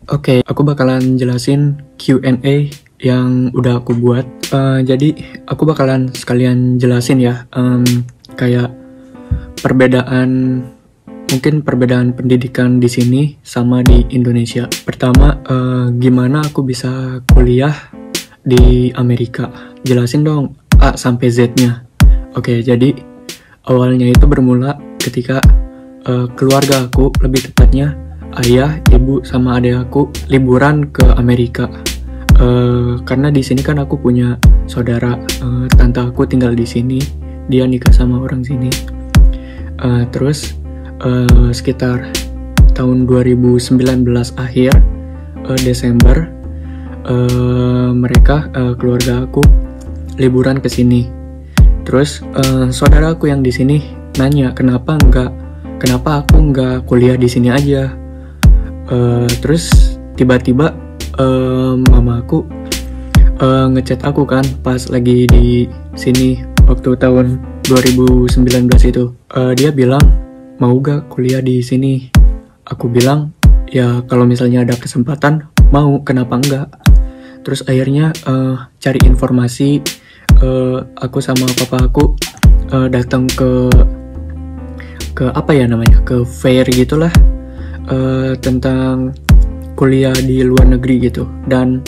Oke, aku bakalan jelasin Q&A yang udah aku buat. Jadi aku bakalan sekalian jelasin ya, kayak mungkin perbedaan pendidikan di sini sama di Indonesia. Pertama, gimana aku bisa kuliah di Amerika? Jelasin dong A sampai Z-nya. Oke, jadi awalnya itu bermula ketika keluarga aku, lebih tepatnya ayah, ibu, sama adik aku liburan ke Amerika. Karena di sini kan aku punya saudara, tante aku tinggal di sini, dia nikah sama orang sini. Terus sekitar tahun 2019 akhir, Desember, keluarga aku liburan ke sini. Terus saudara aku yang di sini nanya kenapa aku nggak kuliah di sini aja. Terus tiba-tiba mama aku ngechat aku kan pas lagi di sini waktu tahun 2019 itu. Dia bilang mau gak kuliah di sini. Aku bilang ya kalau misalnya ada kesempatan mau, kenapa enggak. Terus akhirnya cari informasi, aku sama papa aku datang ke apa ya namanya, ke fair gitulah, tentang kuliah di luar negeri gitu. Dan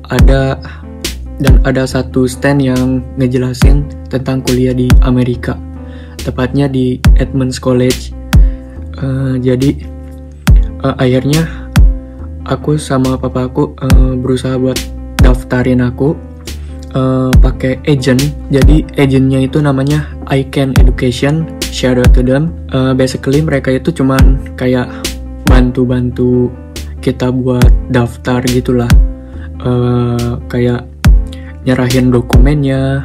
ada satu stand yang ngejelasin tentang kuliah di Amerika, tepatnya di Edmonds College. Jadi akhirnya aku sama papa aku berusaha buat daftarin aku pakai agent. Jadi agentnya itu namanya I-CAN Education. Shout out to them. Basically mereka itu cuman kayak bantu kita buat daftar gitulah, kayak nyerahin dokumennya,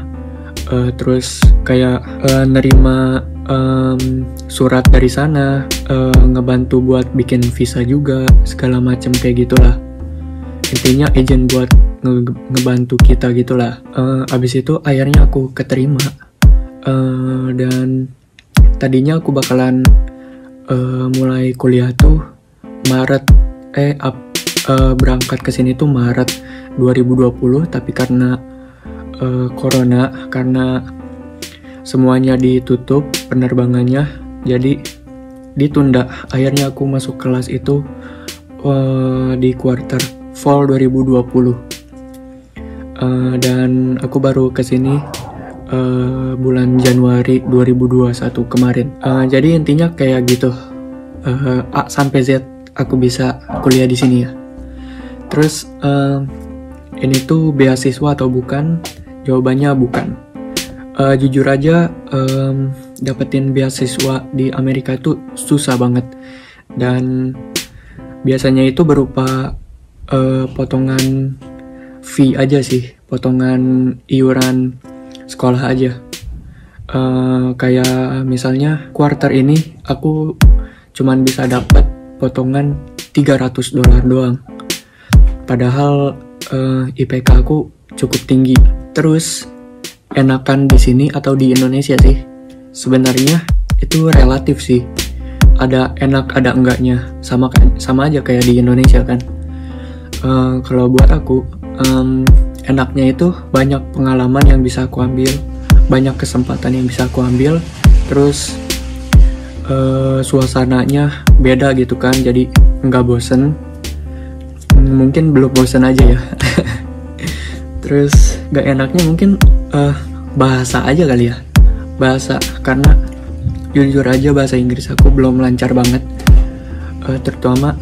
terus kayak nerima surat dari sana, ngebantu buat bikin visa juga, segala macam kayak gitulah. Intinya agent buat ngebantu kita gitulah. Abis itu akhirnya aku keterima, dan tadinya aku bakalan mulai kuliah tuh berangkat ke sini tuh Maret 2020, tapi karena corona, karena semuanya ditutup penerbangannya, jadi ditunda. Akhirnya aku masuk kelas itu di quarter fall 2020, dan aku baru kesini bulan Januari 2021 kemarin. Jadi intinya kayak gitu, A sampai Z aku bisa kuliah di sini ya. Terus ini tuh beasiswa atau bukan? Jawabannya bukan. Jujur aja, dapetin beasiswa di Amerika itu susah banget, dan biasanya itu berupa potongan fee aja sih, potongan iuran sekolah aja. Kayak misalnya quarter ini aku cuman bisa dapat potongan $300 doang, padahal IPK aku cukup tinggi. Terus enakan di sini atau di Indonesia sih? Sebenarnya itu relatif sih. Ada enak ada enggaknya, sama aja kayak di Indonesia kan. Kalau buat aku, enaknya itu banyak pengalaman yang bisa aku ambil, banyak kesempatan yang bisa aku ambil. Terus suasananya beda gitu kan, jadi nggak bosen. Mungkin belum bosen aja ya. Terus gak enaknya mungkin bahasa aja kali ya. Bahasa, karena jujur aja bahasa Inggris aku belum lancar banget, terutama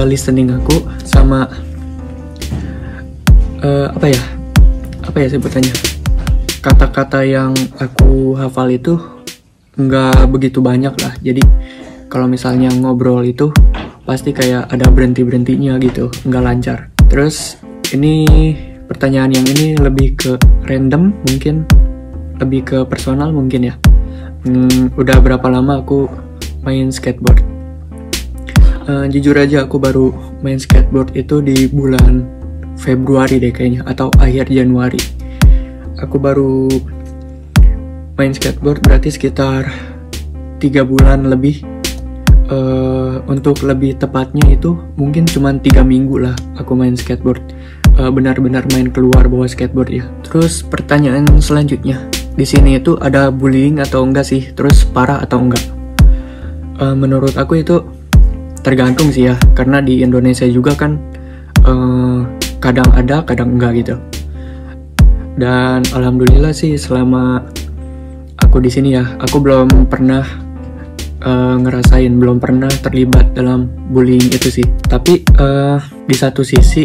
listening aku sama apa ya sebutannya, kata-kata yang aku hafal itu nggak begitu banyak lah. Jadi kalau misalnya ngobrol itu pasti kayak ada berhentinya gitu, nggak lancar. Terus ini pertanyaan yang ini lebih ke random, mungkin lebih ke personal mungkin ya. Udah berapa lama aku main skateboard? Jujur aja aku baru main skateboard itu di bulan Februari deh kayaknya, atau akhir Januari. Aku baru main skateboard berarti sekitar 3 bulan lebih. Untuk lebih tepatnya itu mungkin cuma 3 minggu lah aku main skateboard. Benar-benar main keluar bawa skateboard ya. Terus pertanyaan selanjutnya, di sini itu ada bullying atau enggak sih? Terus parah atau enggak? Menurut aku itu tergantung sih ya, karena di Indonesia juga kan kadang ada, kadang enggak gitu. Dan alhamdulillah sih selama aku di sini ya, aku belum pernah belum pernah terlibat dalam bullying itu sih. Tapi di satu sisi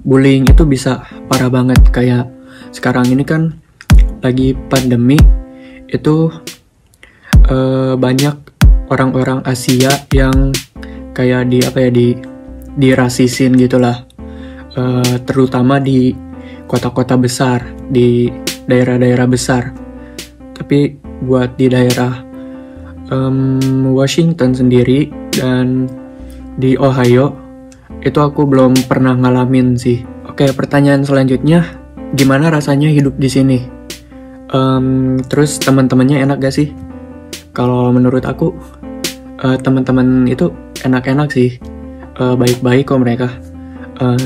bullying itu bisa parah banget. Kayak sekarang ini kan lagi pandemi, itu banyak orang-orang Asia yang kayak dirasisin gitulah, terutama di kota-kota besar, di daerah-daerah besar. Tapi buat di daerah Washington sendiri dan di Ohio itu aku belum pernah ngalamin sih. Oke, pertanyaan selanjutnya, gimana rasanya hidup di sini? Terus teman-temannya enak gak sih? Kalau menurut aku teman-teman itu enak-enak sih, baik-baik kok mereka.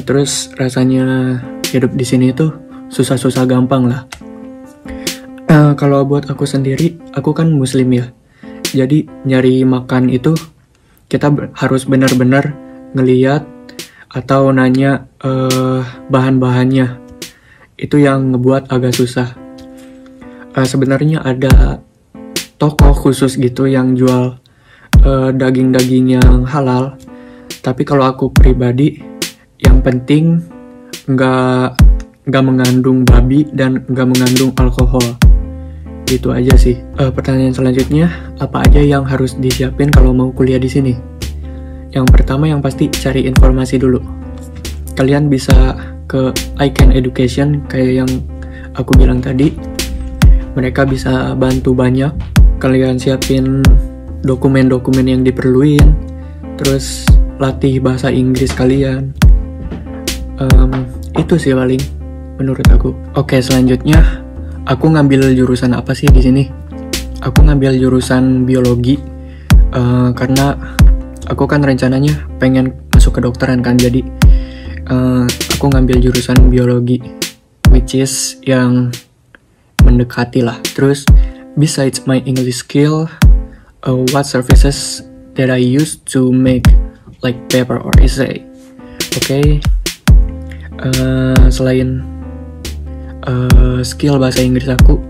Terus rasanya hidup di sini itu susah-susah gampang lah. Kalau buat aku sendiri, aku kan muslim ya. Jadi nyari makan itu kita harus benar-benar ngeliat atau nanya bahan-bahannya. Itu yang ngebuat agak susah. Sebenarnya ada toko khusus gitu yang jual daging-daging yang halal. Tapi kalau aku pribadi, yang penting nggak mengandung babi dan nggak mengandung alkohol. Gitu aja sih. Pertanyaan selanjutnya, apa aja yang harus disiapin kalau mau kuliah di sini? Yang pertama yang pasti cari informasi dulu. Kalian bisa ke iCan Education kayak yang aku bilang tadi. Mereka bisa bantu banyak. Kalian siapin dokumen-dokumen yang diperluin. Terus latih bahasa Inggris kalian. Itu sih paling menurut aku. Oke, selanjutnya aku ngambil jurusan apa sih di sini? Aku ngambil jurusan biologi karena aku kan rencananya pengen masuk ke dokteran kan, jadi aku ngambil jurusan biologi, which is yang mendekati lah. Terus besides my English skill, what services that I use to make like paper or essay? Okay. Selain skill bahasa Inggris aku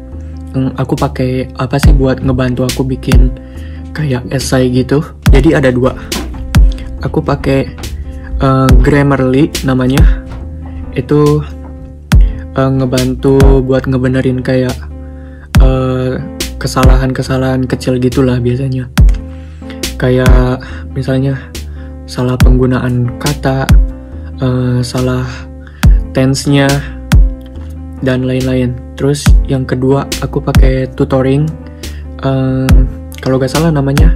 pakai apa sih buat ngebantu aku bikin kayak essay gitu. Jadi ada 2. Aku pakai Grammarly namanya. Itu ngebantu buat ngebenerin kayak kesalahan-kesalahan kecil gitulah biasanya. Kayak misalnya salah penggunaan kata, salah tense-nya, dan lain-lain. Terus yang kedua aku pakai tutoring, kalau gak salah namanya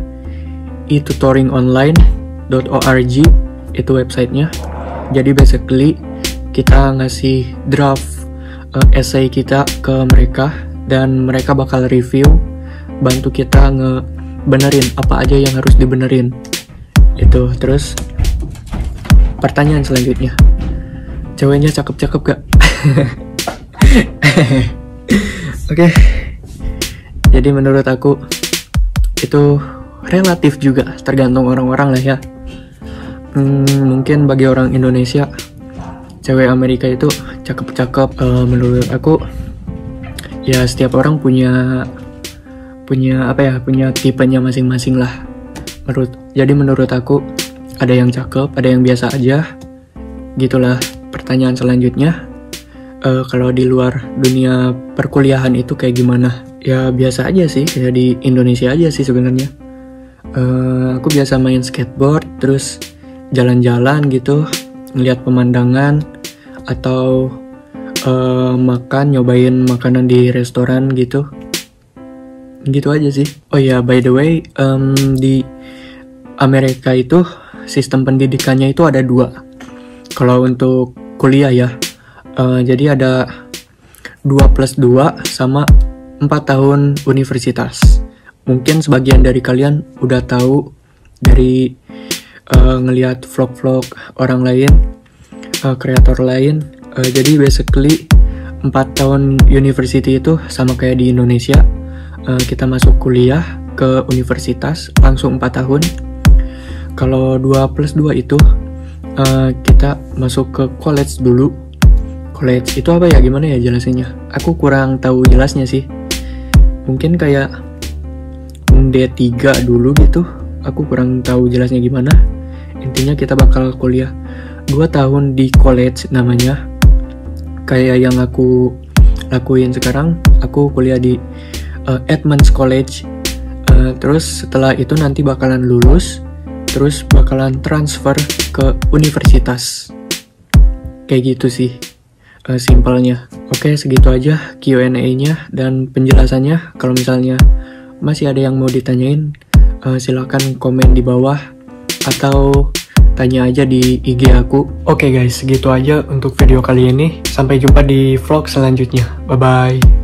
etutoringonline.org, itu websitenya. Jadi basically kita ngasih draft essay kita ke mereka dan mereka bakal review, bantu kita ngebenerin apa aja yang harus dibenerin itu. Terus pertanyaan selanjutnya, ceweknya cakep-cakep gak? Oke. Jadi menurut aku itu relatif juga, tergantung orang-orang lah ya. Mungkin bagi orang Indonesia cewek Amerika itu cakep-cakep. Menurut aku ya setiap orang punya tipenya masing-masing lah. Jadi menurut aku ada yang cakep, ada yang biasa aja gitulah. Pertanyaan selanjutnya, kalau di luar dunia perkuliahan itu kayak gimana? Ya biasa aja sih, kayak di Indonesia aja sih sebenarnya. Aku biasa main skateboard, terus jalan-jalan gitu, ngeliat pemandangan, atau nyobain makanan di restoran gitu. Gitu aja sih. Oh ya, by the way, di Amerika itu sistem pendidikannya itu ada 2. Kalau untuk kuliah ya, jadi ada 2+2 sama 4 tahun universitas. Mungkin sebagian dari kalian udah tahu dari ngelihat vlog-vlog orang lain, kreator lain. Jadi basically 4 tahun university itu sama kayak di Indonesia. Kita masuk kuliah ke universitas langsung 4 tahun. Kalau 2+2 itu kita masuk ke college dulu. College itu apa ya, gimana ya jelasinnya? Aku kurang tahu jelasnya sih. Mungkin kayak D3 dulu gitu. Aku kurang tahu jelasnya gimana. Intinya kita bakal kuliah 2 tahun di college namanya. Kayak yang aku lakuin sekarang, aku kuliah di Edmonds College. Terus setelah itu nanti bakalan lulus, terus bakalan transfer ke universitas. Kayak gitu sih simpelnya. Oke, segitu aja Q&A-nya dan penjelasannya. Kalau misalnya masih ada yang mau ditanyain, silakan komen di bawah atau tanya aja di IG aku. Oke guys, segitu aja untuk video kali ini. Sampai jumpa di vlog selanjutnya. Bye bye.